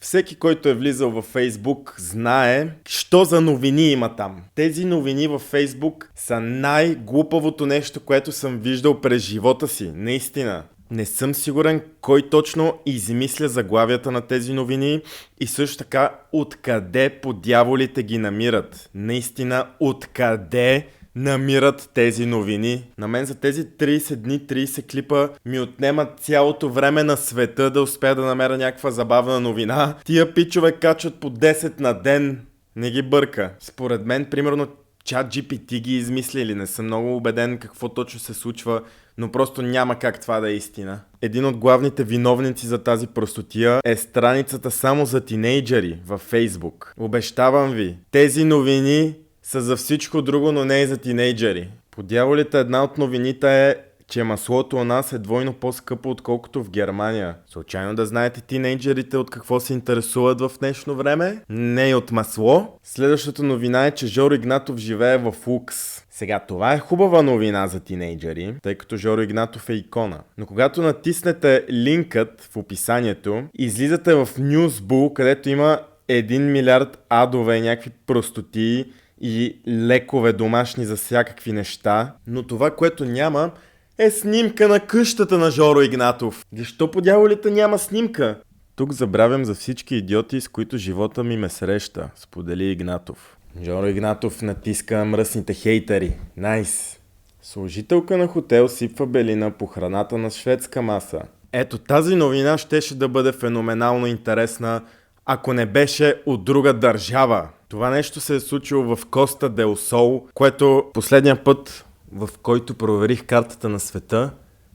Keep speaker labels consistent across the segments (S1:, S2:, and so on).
S1: Всеки, който е влизал във Фейсбук, знае, що за новини има там. Тези новини във Фейсбук са най-глупавото нещо, което съм виждал през живота си. Наистина. Не съм сигурен кой точно измисля заглавията на тези новини и също така откъде по дяволите ги намират. Наистина, откъде намират тези новини. На мен за тези 30 дни, 30 клипа ми отнемат цялото време на света да успея да намеря някаква забавна новина. Тия пичове качват по 10 на ден. Не ги бърка. Според мен, примерно, ChatGPT ги измислили. Не съм много убеден какво точно се случва, но просто няма как това да е истина. Един от главните виновници за тази простотия е страницата само за тинейджери във Фейсбук. Обещавам ви, тези новини са за всичко друго, но не и за тинейджери. По дяволите една от новините е, че маслото у нас е двойно по-скъпо, отколкото в Германия. Случайно да знаете тинейджерите от какво се интересуват в днешно време? Не и от масло. Следващата новина е, че Жоро Игнатов живее в лукс. Сега, това е хубава новина за тинейджери, тъй като Жоро Игнатов е икона. Но когато натиснете линкът в описанието, излизате в Newsbull, където има 1 милиард адове, някакви простотии и лекове домашни за всякакви неща. Но това, което няма, е снимка на къщата на Жоро Игнатов. Защо по дяволите няма снимка? Тук забравям за всички идиоти, с които живота ми ме среща, сподели Игнатов. Жоро Игнатов натиска мръсните хейтери. Найс! Служителка на хотел сипва белина по храната на шведска маса. Ето тази новина щеше да бъде феноменално интересна, ако не беше от друга държава. Това нещо се е случило в Коста дел Сол, което последния път, в който проверих картата на света,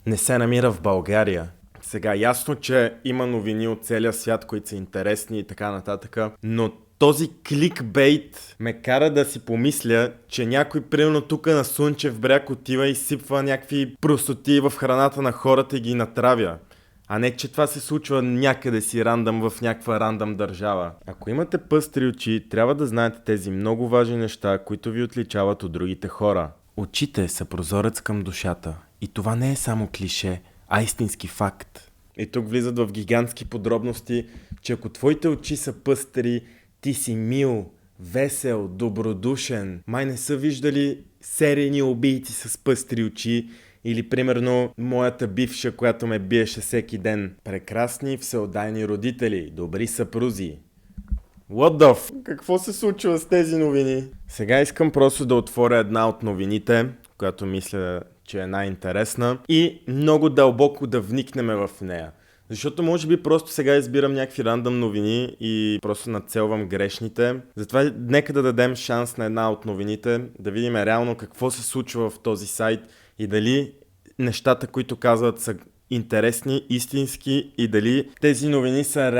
S1: не се намира в България. Сега ясно, че има новини от целия свят, които са интересни и така нататък, но този кликбейт ме кара да си помисля, че някой примерно тук на Слънчев бряг отива и сипва някакви простоти в храната на хората и ги натравя. А не, че това се случва някъде си рандъм в някаква рандъм държава. Ако имате пъстри очи, трябва да знаете тези много важни неща, които ви отличават от другите хора. Очите са прозорец към душата. И това не е само клише, а истински факт. И тук влизат в гигантски подробности, че ако твоите очи са пъстри, ти си мил, весел, добродушен. Май не са виждали серийни убийци с пъстри очи или примерно моята бивша, която ме биеше всеки ден. Прекрасни всеотдайни родители, добри съпрузи. What the f***? Какво се случва с тези новини? Сега искам просто да отворя една от новините, която мисля, че е най-интересна и много дълбоко да вникнем в нея. Защото може би просто сега избирам някакви рандъм новини и просто нацелвам грешните. Затова нека да дадем шанс на една от новините, да видим реално какво се случва в този сайт и дали нещата, които казват, са интересни, истински и дали тези новини са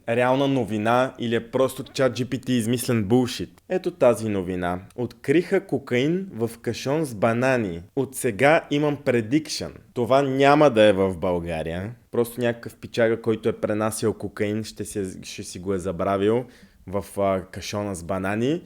S1: реална новина или е просто ChatGPT измислен булшит. Ето тази новина. Откриха кокаин в кашон с банани. От сега имам предикшън. Това няма да е в България. Просто някакъв пичага, който е пренасял кокаин, ще си го е забравил в кашона с банани.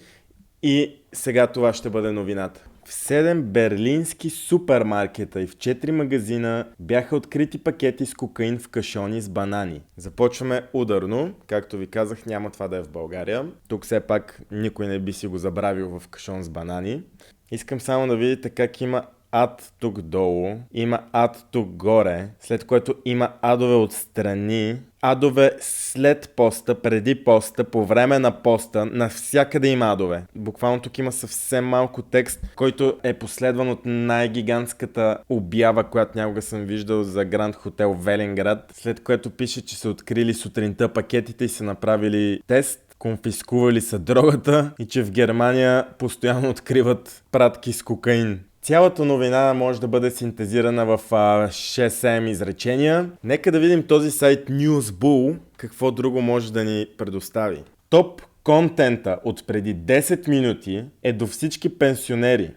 S1: И сега това ще бъде новината. В 7 берлински супермаркета и в 4 магазина бяха открити пакети с кокаин в кашони с банани. Започваме ударно. Както ви казах, няма това да е в България. Тук все пак никой не би си го забравил в кашон с банани. Искам само да видите как има ад тук долу, има ад тук горе, след което има адове отстрани, адове след поста, преди поста, по време на поста, навсякъде има адове. Буквално тук има съвсем малко текст, който е последван от най-гигантската обява, която някога съм виждал за Гранд Хотел Велинград, след което пише, че са открили сутринта пакетите и са направили тест, конфискували са дрогата и че в Германия постоянно откриват пратки с кокаин. Цялата новина може да бъде синтезирана в 6-7 изречения. Нека да видим този сайт Newsbull какво друго може да ни предостави. Топ контента от преди 10 минути е до всички пенсионери.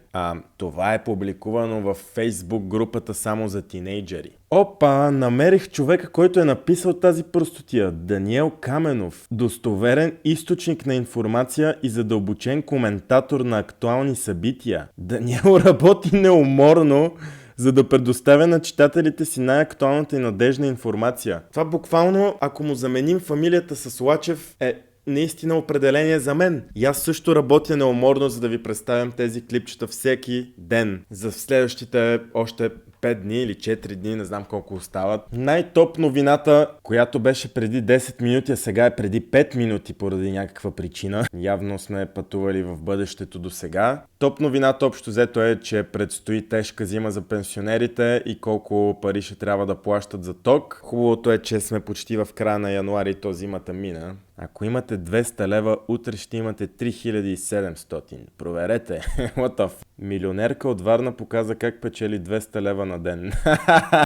S1: Това е публикувано в Facebook групата само за тинейджери. Опа, намерих човека, който е написал тази простотия. Даниел Каменов. Достоверен източник на информация и задълбочен коментатор на актуални събития. Даниел работи неуморно за да предоставя на читателите си най-актуалната и надежна информация. Това буквално, ако му заменим фамилията с Лачев, е наистина определение за мен. И аз също работя неуморно, за да ви представям тези клипчета всеки ден. За следващите още 5 дни или 4 дни, не знам колко остават. Най-топ новината, която беше преди 10 минути, а сега е преди 5 минути поради някаква причина. Явно сме пътували в бъдещето до сега. Топ новината общо взето е, че предстои тежка зима за пенсионерите и колко пари ще трябва да плащат за ток. Хубавото е, че сме почти в края на януари и то зимата мина. Ако имате 200 лева, утре ще имате 3700. Проверете. What the f... Милионерка от Варна показа как печели 200 лева на ден.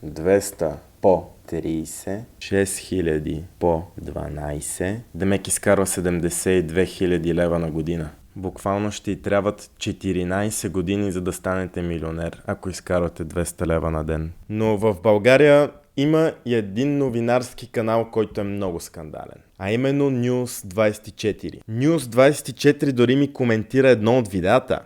S1: 200 по 30, 6000 по 12. Демек изкарва 72 000 лева на година. Буквално ще й трябват 14 години, за да станете милионер, ако изкарвате 200 лева на ден. Но в България има и един новинарски канал, който е много скандален. А именно News24. News24 дори ми коментира едно от видеята.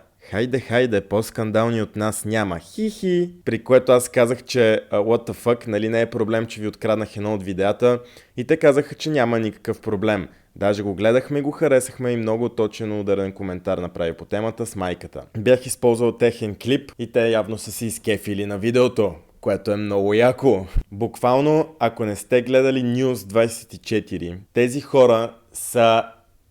S1: Хайде, по-скандални от нас няма. Хи-хи. При което аз казах, че what the fuck, нали не е проблем, че ви откраднах едно от видеята. И те казаха, че няма никакъв проблем. Даже го гледахме и го харесахме и много точен ударен коментар направи по темата с майката. Бях използвал техен клип и те явно са си изкефили на видеото, което е много яко. Буквално, ако не сте гледали News24, тези хора са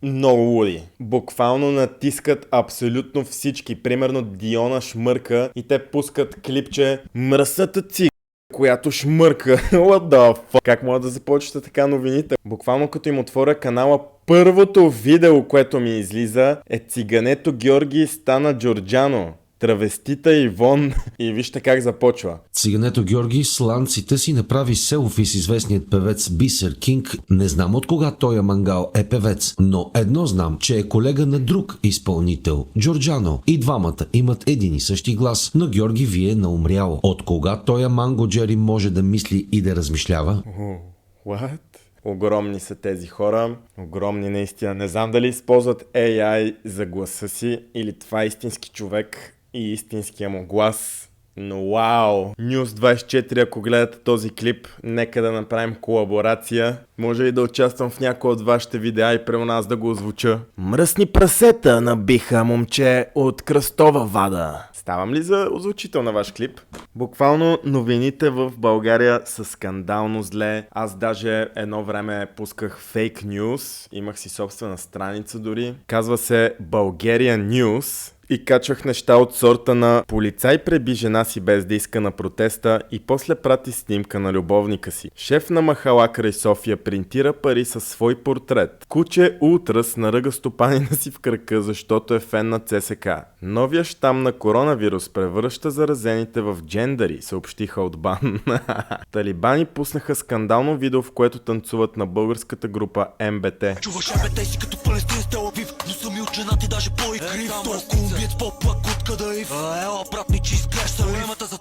S1: много луди. Буквално натискат абсолютно всички. Примерно Диона шмърка и те пускат клипче "Мръсата цига, която шмърка". What the fuck? Как могат да започвате така новините? Буквално като им отворя канала, първото видео, което ми излиза е цигането Георги стана Джорджано. Травестита Ивон и вижте как започва.
S2: Цигането Георги с ланците си направи селфи с известният певец Бисер Кинг. Не знам от кога той мангал е певец, но едно знам, че е колега на друг изпълнител, Джорджано. И двамата имат един и същи глас, но Георги вие наумрял. От кога той Манго Джери може да мисли и да размишлява?
S1: What? Огромни са тези хора. Огромни наистина. Не знам дали използват AI за гласа си или това е истински човек и истинския му глас. Но вау! News24, ако гледате този клип, нека да направим колаборация. Може ли да участвам в някой от вашите видеа и при нас да го озвуча? Мръсни прасета набиха момче от Кръстова вада. Ставам ли за озвучител на ваш клип? Буквално новините в България са скандално зле. Аз даже едно време пусках фейк нюз. Имах си собствена страница дори. Казва се Bulgarian News. И качвах неща от сорта на полицай преби жена си без да иска на протеста и после прати снимка на любовника си. Шеф на махала край София принтира пари със свой портрет. Куче Ултрас наръга стопанина си в кръка, защото е фен на ЦСК. Новия щам на коронавирус превръща заразените в джендари, съобщиха от БАН. Талибани пуснаха скандално видео, в което танцуват на българската група МБТ.
S3: Чуваш МБТ си като палестин с Телавив, но съм и от женати даже по-игрив.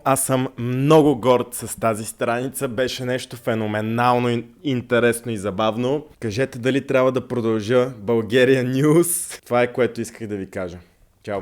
S1: Аз съм много горд с тази страница, беше нещо феноменално интересно и забавно. Кажете дали трябва да продължа Bulgarian News. Това е което исках да ви кажа. Чао!